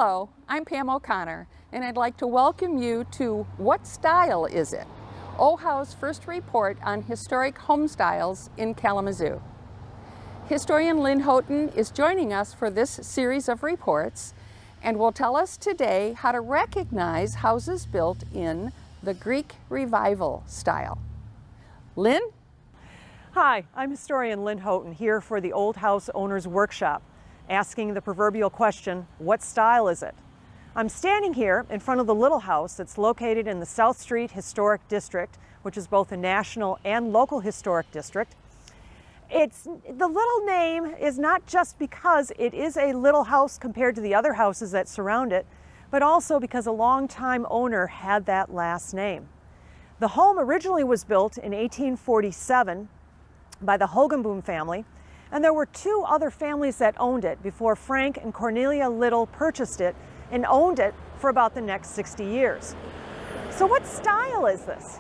Hello, I'm Pam O'Connor, and I'd like to welcome you to What Style Is It? OHOW's first report on historic home styles in Kalamazoo. Historian Lynn Houghton is joining us for this series of reports and will tell us today how to recognize houses built in the Greek Revival style. Lynn? Hi, I'm historian Lynn Houghton here for the Old House Owners Workshop, asking the proverbial question, what style is it? I'm standing here in front of the Little House that's located in the South Street Historic District, which is both a national and local historic district. The little name is not just because it is a little house compared to the other houses that surround it, but also because a longtime owner had that last name. The home originally was built in 1847 by the Hogenboom family, and there were two other families that owned it before Frank and Cornelia Little purchased it and owned it for about the next 60 years. So what style is this?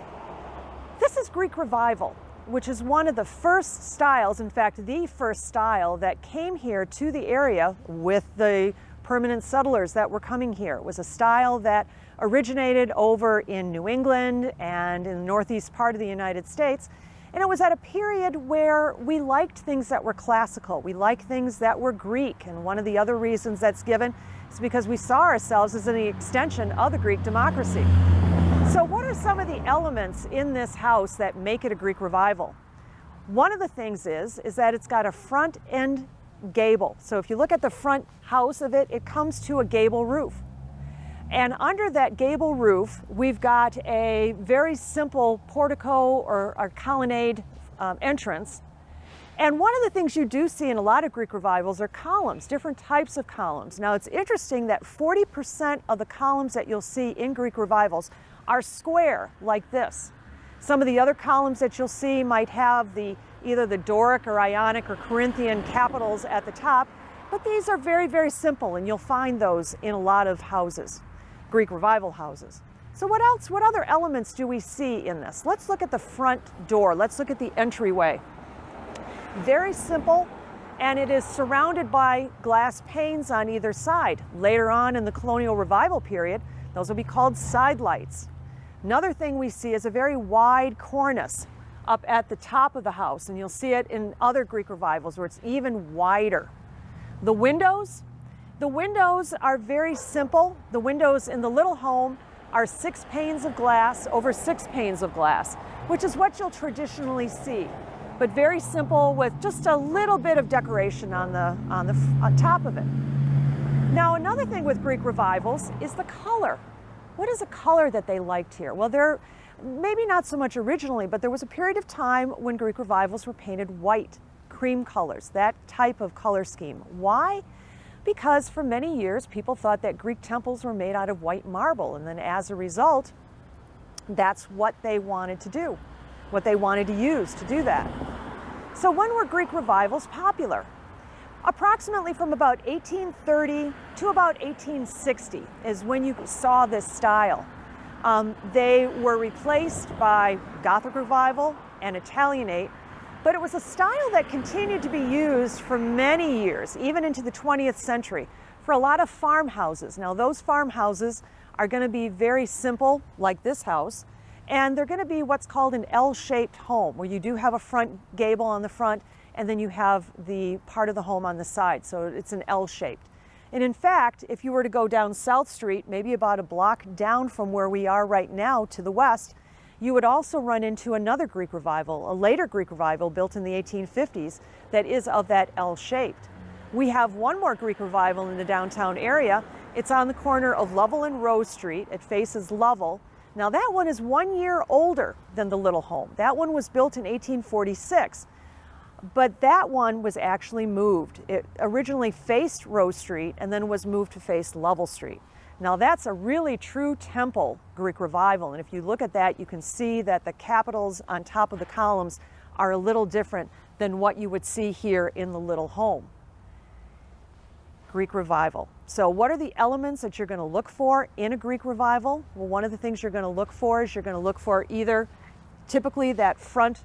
This is Greek Revival, which is one of the first styles, in fact, the first style that came here to the area with the permanent settlers that were coming here. It was a style that originated over in New England and in the northeast part of the United States. And it was at a period where we liked things that were classical. We liked things that were Greek. And one of the other reasons that's given is because we saw ourselves as an extension of the Greek democracy. So what are some of the elements in this house that make it a Greek Revival? One of the things is that it's got a front end gable. So if you look at the front house of it, it comes to a gable roof. And under that gable roof, we've got a very simple portico or a colonnade entrance. And one of the things you do see in a lot of Greek Revivals are columns, different types of columns. Now it's interesting that 40% of the columns that you'll see in Greek Revivals are square like this. Some of the other columns that you'll see might have either the Doric or Ionic or Corinthian capitals at the top, but these are very, very simple, and you'll find those in a lot of houses. Greek Revival houses. So what else, what other elements do we see in this? Let's look at the front door. Let's look at the entryway. Very simple, and it is surrounded by glass panes on either side. Later on in the Colonial Revival period, those will be called sidelights. Another thing we see is a very wide cornice up at the top of the house, and you'll see it in other Greek Revivals where it's even wider. The windows are very simple. The windows in the little home are 6 panes of glass over 6 panes of glass, which is what you'll traditionally see, but very simple with just a little bit of decoration on top of it. Now, another thing with Greek Revivals is the color. What is a color that they liked here? Well, maybe not so much originally, but there was a period of time when Greek Revivals were painted white, cream colors, that type of color scheme. Why? Because for many years people thought that Greek temples were made out of white marble, and then as a result, that's what they wanted to do, what they wanted to use to do that. So when were Greek Revivals popular? Approximately from about 1830 to about 1860 is when you saw this style. They were replaced by Gothic Revival and Italianate, but it was a style that continued to be used for many years, even into the 20th century, for a lot of farmhouses. Now, those farmhouses are going to be very simple, like this house, and they're going to be what's called an L-shaped home, where you do have a front gable on the front, and then you have the part of the home on the side, so it's an L-shaped. And in fact, if you were to go down South Street, maybe about a block down from where we are right now to the west, you would also run into another Greek Revival, a later Greek Revival built in the 1850s that is of that L-shaped. We have one more Greek Revival in the downtown area. It's on the corner of Lovell and Rose Street. It faces Lovell. Now that one is 1 year older than the little home. That one was built in 1846, but that one was actually moved. It originally faced Rose Street and then was moved to face Lovell Street. Now that's a really true temple Greek Revival, and if you look at that, you can see that the capitals on top of the columns are a little different than what you would see here in the little home. Greek Revival. So what are the elements that you're going to look for in a Greek Revival? Well, one of the things you're going to look for is you're going to look for either typically that front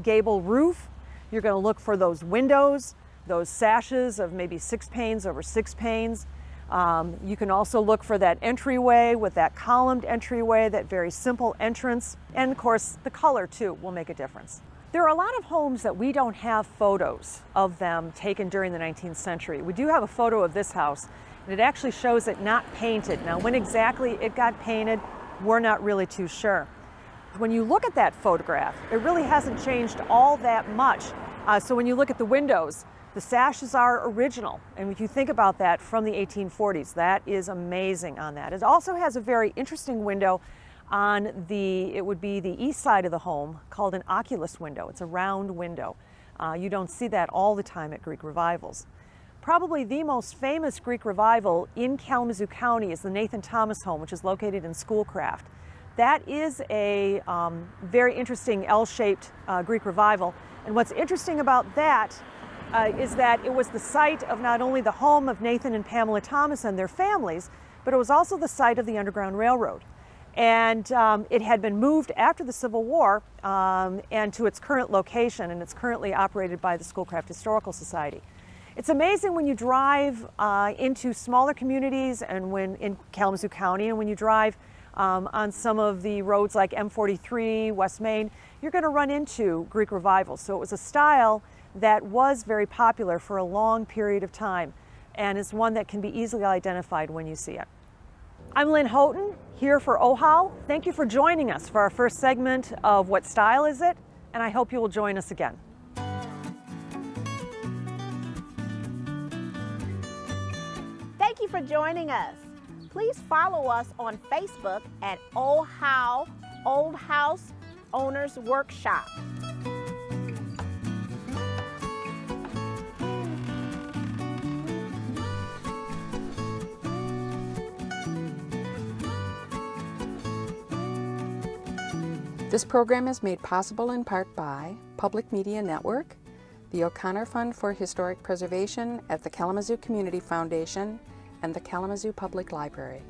gable roof, you're going to look for those windows, those sashes of maybe 6 panes over 6 panes. You can also look for that entryway with that columned entryway, that very simple entrance, and of course the color too will make a difference. There are a lot of homes that we don't have photos of them taken during the 19th century. We do have a photo of this house, and it actually shows it not painted. Now, when exactly it got painted, we're not really too sure. When you look at that photograph, it really hasn't changed all that much. So when you look at the windows, the sashes are original. And if you think about that from the 1840s, that is amazing on that. It also has a very interesting window on it would be the east side of the home, called an oculus window. It's a round window. You don't see that all the time at Greek revivals. Probably the most famous Greek revival in Kalamazoo County is the Nathan Thomas home, which is located in Schoolcraft. That is a very interesting L-shaped Greek revival. And what's interesting about that is that it was the site of not only the home of Nathan and Pamela Thomas and their families, but it was also the site of the Underground Railroad. And it had been moved after the Civil War and to its current location, and it's currently operated by the Schoolcraft Historical Society. It's amazing when you drive into smaller communities and when in Kalamazoo County, and when you drive on some of the roads like M43, West Main, you're going to run into Greek revivals. So it was a style that was very popular for a long period of time, and is one that can be easily identified when you see it. I'm Lynn Houghton, here for OHOW. Thank you for joining us for our first segment of What Style Is It? And I hope you will join us again. Thank you for joining us. Please follow us on Facebook at OHOW, Old House Owners Workshop. This program is made possible in part by Public Media Network, the O'Connor Fund for Historic Preservation at the Kalamazoo Community Foundation, and the Kalamazoo Public Library.